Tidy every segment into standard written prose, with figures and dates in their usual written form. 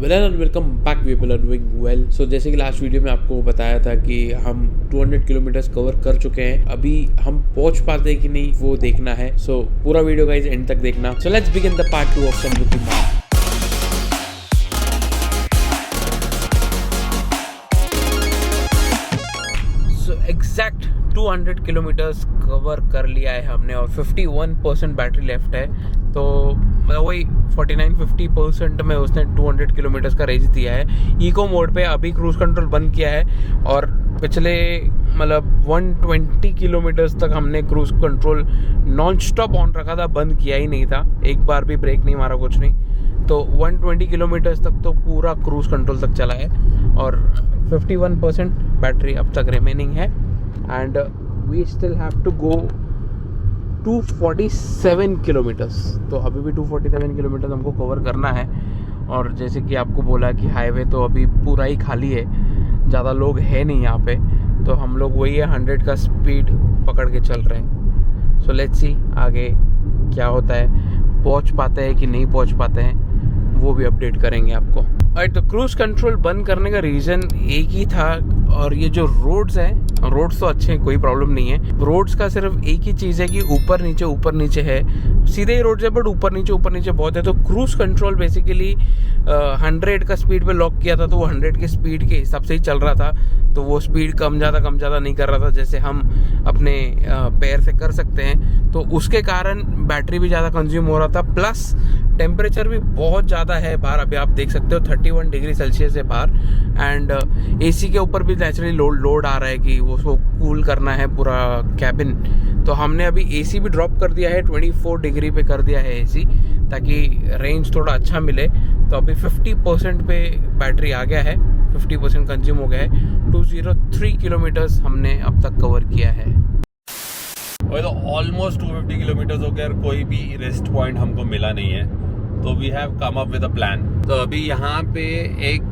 Welcome back. People are doing well. So जैसे कि last video में आपको बताया था कि हम 200 किलोमीटर्स कवर कर चुके हैं। अभी हम पहुंच पाते हैं कि नहीं वो देखना है। सो पूरा वीडियो गाइस एंड तक देखना। So let's begin the part 2 of Samruddhi Marg. Exact 200 kilometres cover कर लिया है हमने और 51% बैटरी लेफ्ट है। तो मतलब वही 49-50% में उसने 200 किलोमीटर्स का रेंज दिया है। इको मोड पे अभी क्रूज कंट्रोल बंद किया है और पिछले मतलब 120 किलोमीटर्स तक हमने cruise control non stop on रखा था, बंद किया ही नहीं था, एक बार भी ब्रेक नहीं मारा, कुछ नहीं। तो 120 किलोमीटर्स तक तो पूरा क्रूज कंट्रोल तक चला है और 51% बैटरी अब तक रिमेनिंग है and we still have to go 247 kilometres. तो अभी भी 247 किलोमीटर्स हमको कवर करना है। और जैसे कि आपको बोला कि हाईवे तो अभी पूरा ही खाली है, ज़्यादा लोग हैं नहीं यहाँ पे, तो हम लोग वही है 100 का स्पीड पकड़ के चल रहे हैं। सो लेट्स सी आगे क्या होता है, पहुँच पाते हैं कि नहीं पहुँच पाते हैं, वो भी अपडेट करेंगे आपको। तो क्रूज कंट्रोल बंद करने का रीज़न एक ही था और ये जो रोड्स हैं, रोड्स तो अच्छे हैं, कोई प्रॉब्लम नहीं है। रोड्स का सिर्फ एक ही चीज़ है कि ऊपर नीचे है, सीधे ही रोड है बट ऊपर नीचे बहुत है। तो क्रूज कंट्रोल बेसिकली 100 का स्पीड पे लॉक किया था, तो वो 100 के स्पीड के हिसाब से ही चल रहा था। तो वो स्पीड कम ज़्यादा नहीं कर रहा था जैसे हम अपने पैर से कर सकते हैं। तो उसके कारण बैटरी भी ज़्यादा कंज्यूम हो रहा था, प्लस टेम्परेचर भी बहुत ज़्यादा है बाहर। अभी आप देख सकते हो 31 डिग्री सेल्सियस है बाहर एंड एसी के ऊपर भी नेचुरली लोड आ रहा है कि उसको कूल करना है पूरा कैबिन। तो हमने अभी एसी भी ड्रॉप कर दिया है, 24 डिग्री पे कर दिया है एसी, ताकि रेंज थोड़ा अच्छा मिले। तो अभी 50% पे बैटरी आ गया है, 50% कंज्यूम हो गया है। 203 किलोमीटर्स हमने अब तक कवर किया है। तो ऑलमोस्ट 250 किलोमीटर्स हो गए और कोई भी रेस्ट पॉइंट हमको मिला नहीं है। तो we have come up with a plan. तो अभी यहाँ पे एक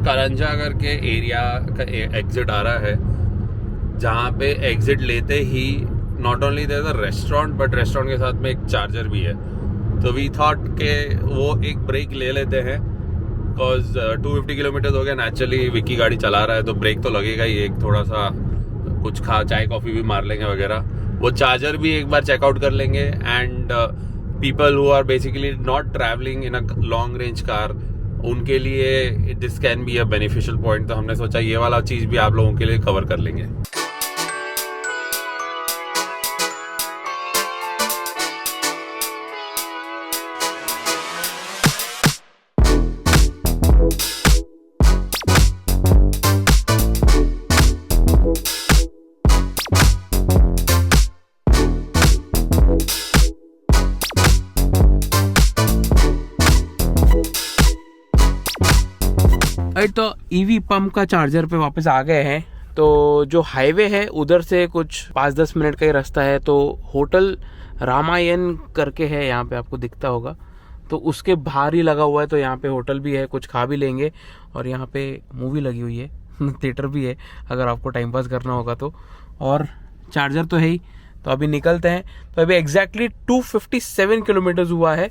करंजा करके एरिया का एग्जिट आ रहा है, जहाँ पे एग्जिट लेते ही not only there is a restaurant but restaurant के साथ में एक चार्जर भी है। तो वी थॉट के वो एक ब्रेक ले लेते हैं, बिकॉज 250 किलोमीटर्स हो गया। नेचुरली विक्की गाड़ी चला रहा है तो ब्रेक तो लगेगा ही, एक थोड़ा सा कुछ चाय कॉफ़ी भी मार लेंगे वगैरह। वो चार्जर भी एक बार चेकआउट कर लेंगे and people who are basically not travelling in a long range car, उनके लिए this can be a beneficial point. तो हमने सोचा ये वाला चीज़ भी आप लोगों के लिए कवर कर लेंगे। तो ईवी पंप का चार्जर पे वापस आ गए हैं। तो जो हाईवे है उधर से कुछ 5-10 मिनट का ही रास्ता है। तो होटल रामायण करके है, यहाँ पे आपको दिखता होगा, तो उसके बाहर ही लगा हुआ है। तो यहाँ पे होटल भी है, कुछ खा भी लेंगे और यहाँ पे मूवी लगी हुई है थिएटर भी है अगर आपको टाइम पास करना होगा तो। और चार्जर तो है ही। तो अभी निकलते हैं। तो अभी एग्जैक्टली 257 किलोमीटर्स हुआ है।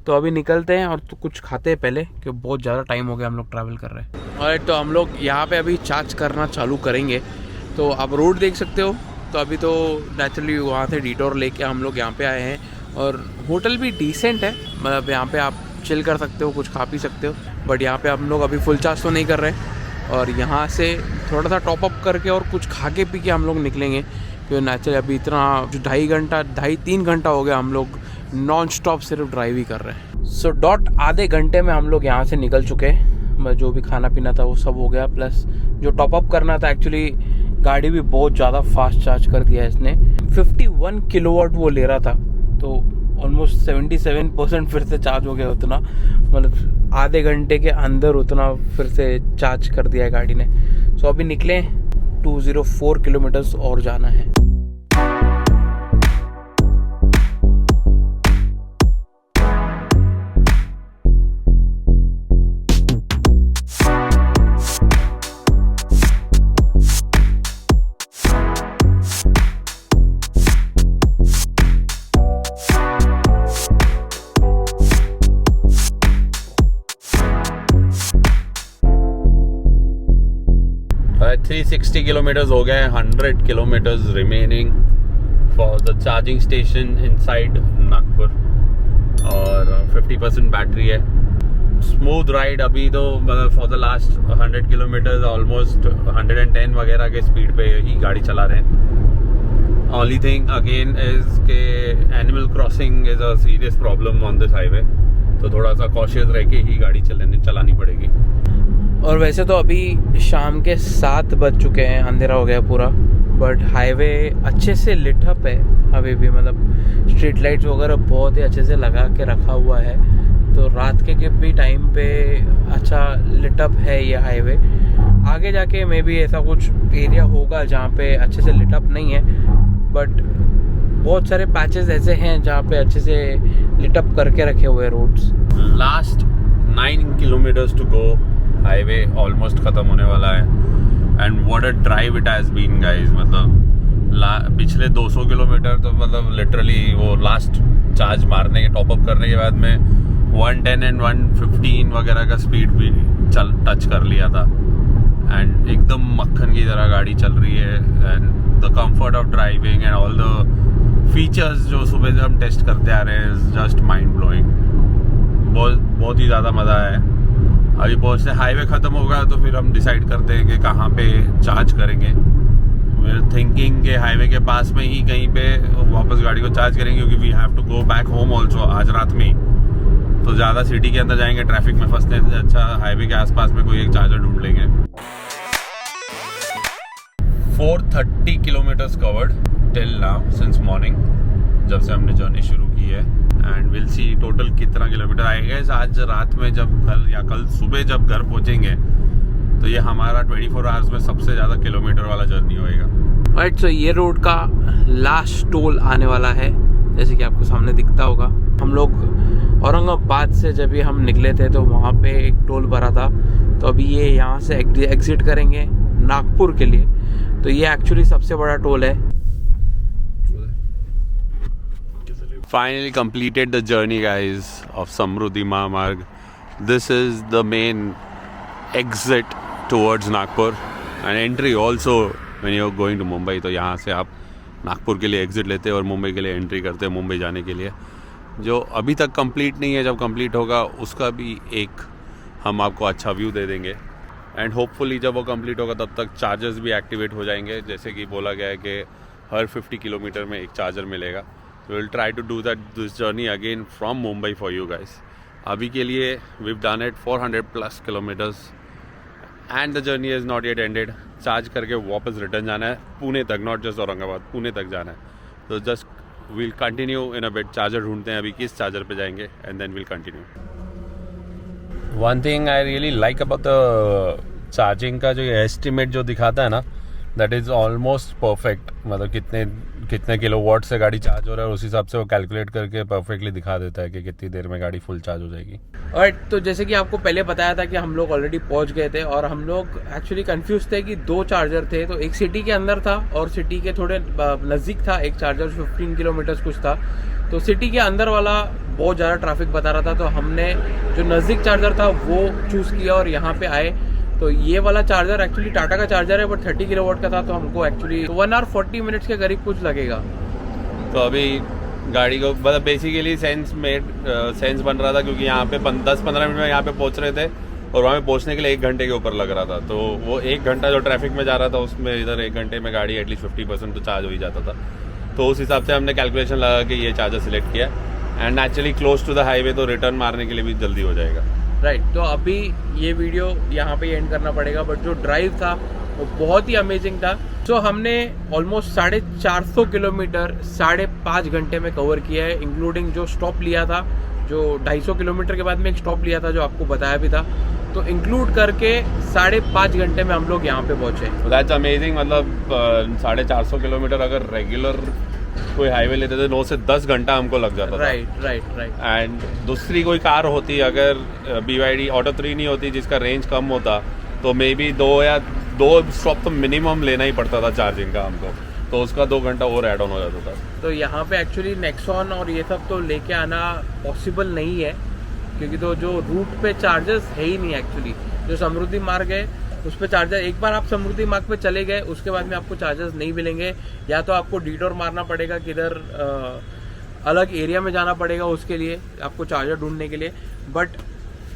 तो अभी निकलते हैं और तो कुछ खाते हैं पहले, क्योंकि बहुत ज़्यादा टाइम हो गया हम लोग ट्रैवल कर रहे हैं। और तो हम लोग यहाँ पे अभी चार्ज करना चालू करेंगे। तो आप रोड देख सकते हो। तो अभी तो नेचुरली वहाँ से डिटोर लेके हम लोग यहाँ पे आए हैं और होटल भी डिसेंट है, मतलब यहाँ पे आप चिल कर सकते हो, कुछ खा पी सकते हो। बट यहाँ पे हम लोग अभी फुल चार्ज तो नहीं कर रहे और यहाँ से थोड़ा सा टॉप अप करके और कुछ खा के पी के हम लोग निकलेंगे, क्योंकि नेचुरली अभी इतना 2.5-3 घंटा हो गया हम लोग नॉन स्टॉप सिर्फ ड्राइव ही कर रहे हैं। सो डॉट आधे घंटे में हम लोग यहाँ से निकल चुके हैं। जो भी खाना पीना था वो सब हो गया, प्लस जो टॉपअप करना था। एक्चुअली गाड़ी भी बहुत ज़्यादा फास्ट चार्ज कर दिया है इसने, 51 किलोवाट वो ले रहा था। तो ऑलमोस्ट 77% फिर से चार्ज हो गया उतना, मतलब आधे घंटे के अंदर उतना फिर से चार्ज कर दिया है गाड़ी ने। सो अभी निकले, 204 किलोमीटर्स और जाना है। 360 किलोमीटर्स हो गए, 100 kilometres remaining for the charging station inside Nagpur और 50% बैटरी है। स्मूथ राइड अभी तो मतलब for the last 100 kilometres almost 110 वगैरह के स्पीड पे ही गाड़ी चला रहे हैं। ओनली थिंग अगेन इज के animal crossing is a serious problem on this highway, तो थोड़ा सा कॉशियस रह के ही गाड़ी चलानी पड़ेगी। और वैसे तो अभी शाम के 7 बज चुके हैं, अंधेरा हो गया पूरा, बट हाईवे अच्छे से लिट अप है अभी भी, मतलब स्ट्रीट लाइट्स वगैरह बहुत ही अच्छे से लगा के रखा हुआ है, तो रात के भी टाइम पे अच्छा लिट अप है ये हाईवे। आगे जाके मे बी ऐसा कुछ एरिया होगा जहाँ पे अच्छे से लिट अप नहीं है, बट बहुत सारे पैचेस ऐसे हैं जहाँ पे अच्छे से लिट अप करके रखे हुए roads. Last 9 kilometres to go, highway almost खत्म होने वाला है and what a drive it has been guys. मतलब पिछले 200 किलोमीटर तो मतलब लिटरली वो लास्ट चार्ज मारने के टॉप अप करने के बाद में 110 एंड 115 वगैरह का स्पीड भी टच कर लिया था एंड एकदम मक्खन की तरह गाड़ी चल रही है and the comfort of driving and all the features जो सुबह से हम टेस्ट करते आ रहे हैं इज जस्ट माइंड ब्लोइंग। बहुत ही ज़्यादा मज़ा है। अभी पहुँचते हाईवे ख़त्म होगा तो फिर हम डिसाइड करते हैं कि कहाँ पे चार्ज करेंगे। वी आर थिंकिंग के हाईवे के पास में ही कहीं पे वापस गाड़ी को चार्ज करेंगे, क्योंकि we have to go back home also आज रात में ही, तो ज़्यादा सिटी के अंदर जाएंगे ट्रैफिक में फंसने से अच्छा हाईवे के आसपास में कोई एक चार्जर ढूंढ लेंगे। 430 kilometres covered till now since morning, जब से हमने जर्नी शुरू की है एंड विल सी टोटल कितना किलोमीटर आएगा। आज रात में जब कल या कल सुबह जब घर पहुंचेंगे तो ये हमारा 24 आवर्स में सबसे ज़्यादा किलोमीटर वाला जर्नी होएगा। राइट, सो ये रोड का लास्ट टोल आने वाला है, जैसे कि आपको सामने दिखता होगा। हम लोग औरंगाबाद से जब भी हम निकले थे तो वहाँ पे एक टोल भरा था, तो अभी ये यहाँ से एग्जिट करेंगे नागपुर के लिए, तो ये एक्चुअली सबसे बड़ा टोल है। Finally completed the journey guys of Samruddhi Mahamarg. This is the main exit towards Nagpur and entry also when you're going to Mumbai. तो यहाँ से आप नागपुर के लिए एग्ज़िट लेते हैं और मुंबई के लिए एंट्री करते हैं मुंबई जाने के लिए, जो अभी तक कंप्लीट नहीं है। जब कंप्लीट होगा उसका भी एक हम आपको अच्छा व्यू दे देंगे एंड होपफुली जब वो कंप्लीट होगा तब तक चार्जर्स भी एक्टिवेट हो जाएंगे, जैसे कि बोला गया है कि हर 50 किलोमीटर में एक चार्जर मिलेगा। So we'll try to do this journey again from Mumbai for you guys. अभी के लिए we've done it 400+ kilometers and the journey is not yet ended. Charge करके वापस रिटर्न जाना है पुणे तक, नॉट जस्ट औरंगाबाद, पुणे तक जाना है। तो just we'll continue in a bit. Charger ढूंढते हैं अभी किस चार्जर पे जाएंगे and then we'll continue. One thing I really like about the charging का जो ये estimate जो दिखाता है ना, that is almost perfect. मतलब कितने किलोवाट से गाड़ी चार्ज हो रहा है उस हिसाब से वो कैलकुलेट करके परफेक्टली दिखा देता है कि कितनी देर में गाड़ी फुल चार्ज हो जाएगी। और तो जैसे कि आपको पहले बताया था कि हम लोग ऑलरेडी पहुंच गए थे और हम लोग एक्चुअली कंफ्यूज थे कि 2 चार्जर थे, तो एक सिटी के अंदर था और सिटी के थोड़े नज़दीक था एक चार्जर, 15 किलोमीटर कुछ था। तो सिटी के अंदर वाला बहुत ज़्यादा ट्रैफिक बता रहा था, तो हमने जो नज़दीक चार्जर था वो चूज़ किया और यहाँ पे आए। तो ये वाला चार्जर एक्चुअली टाटा का चार्जर है, बट 30 किलोवाट का था, तो हमको एक्चुअली 1 आवर 40 मिनट्स के करीब कुछ लगेगा। तो अभी गाड़ी को मतलब बेसिकली सेंस बन रहा था, क्योंकि यहाँ पे 10-15 मिनट में यहाँ पे पहुँच रहे थे और वहाँ पे पहुँचने के लिए 1 घंटे के ऊपर लग रहा था। तो वो 1 घंटा जो ट्रैफिक में जा रहा था उसमें इधर 1 घंटे में गाड़ी एटलीस्ट 50% तो चार्ज हो ही जाता था। तो उस हिसाब से हमने कैलकुलेशन लगा के ये चार्जर सिलेक्ट किया and actually close to the highway, तो रिटर्न मारने के लिए भी जल्दी हो जाएगा। राइट, तो अभी ये वीडियो यहाँ पे एंड करना पड़ेगा, बट जो ड्राइव था वो बहुत ही अमेजिंग था। सो हमने ऑलमोस्ट 450 किलोमीटर 5.5 घंटे में कवर किया है, इंक्लूडिंग जो स्टॉप लिया था, जो 250 किलोमीटर के बाद में एक स्टॉप लिया था जो आपको बताया भी था, तो इंक्लूड करके 5.5 घंटे में हम लोग यहाँ पे पहुँचे। That's amazing. मतलब 450 किलोमीटर अगर रेगुलर कोई हाईवे लेते थे 9 से 10 घंटा हमको लग जाता था। राइट। एंड दूसरी कोई कार होती अगर BYD ऑटो 3 नहीं होती जिसका रेंज कम होता, तो मे बी 2 स्टॉप तो मिनिमम लेना ही पड़ता था चार्जिंग का हमको, तो उसका 2 घंटा और ऐड ऑन हो जाता था। तो यहाँ पे एक्चुअली नेक्सॉन और ये सब तो लेके आना पॉसिबल नहीं है, क्योंकि तो जो रूट पे चार्जेस है ही नहीं एक्चुअली। जो समृद्धि मार्ग है उस पर चार्जर, एक बार आप समृद्धि मार्ग पे चले गए उसके बाद में आपको चार्जर्स नहीं मिलेंगे, या तो आपको डिटोर मारना पड़ेगा किधर अलग एरिया में जाना पड़ेगा उसके लिए आपको चार्जर ढूंढने के लिए। बट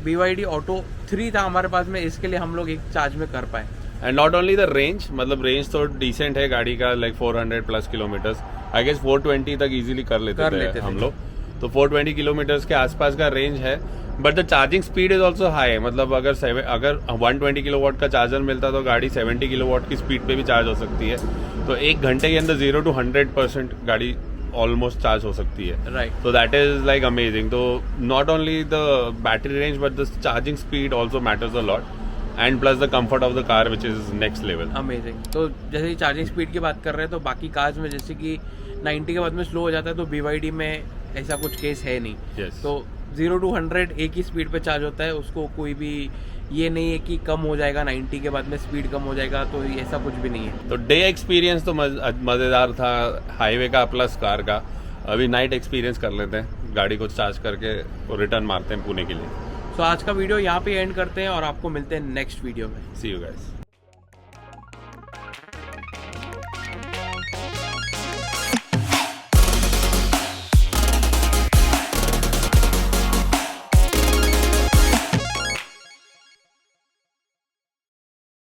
BYD ऑटो 3 था हमारे पास में, इसके लिए हम लोग एक चार्ज में कर पाए। And not only the range, मतलब रेंज तो डिसेंट है गाड़ी का, like 400 plus kilometres, I guess 420 तक इजीली कर लेते थे हम लोग, तो 420 किलोमीटर्स के आसपास का रेंज है। But the charging speed is also high, मतलब अगर 120 किलोवाट का चार्जर मिलता तो गाड़ी 70 किलोवाट की स्पीड पे भी चार्ज हो सकती है। तो 1 घंटे के अंदर 0 to 100% गाड़ी ऑलमोस्ट चार्ज हो सकती है, राइट। तो दैट इज लाइक अमेजिंग। तो not only the battery range but the charging speed also matters a lot, and plus the comfort of the car which is next level. Amazing. तो जैसे कि charging speed की बात कर रहे हैं तो बाकी कार्स में जैसे कि 90 के बाद में स्लो हो जाता है, तो BYD में ऐसा कुछ केस है नहीं। Yes. तो 0 to 100 एक ही स्पीड पे चार्ज होता है, उसको कोई भी ये नहीं है कि कम हो जाएगा 90 के बाद में स्पीड कम हो जाएगा, तो ऐसा कुछ भी नहीं है। तो डे एक्सपीरियंस तो मज़ेदार था हाईवे का प्लस कार का। अभी नाइट एक्सपीरियंस कर लेते हैं, गाड़ी को चार्ज करके रिटर्न मारते हैं पुणे के लिए। तो आज का वीडियो यहाँ पे एंड करते हैं और आपको मिलते हैं नेक्स्ट वीडियो में। सी यू गाइस।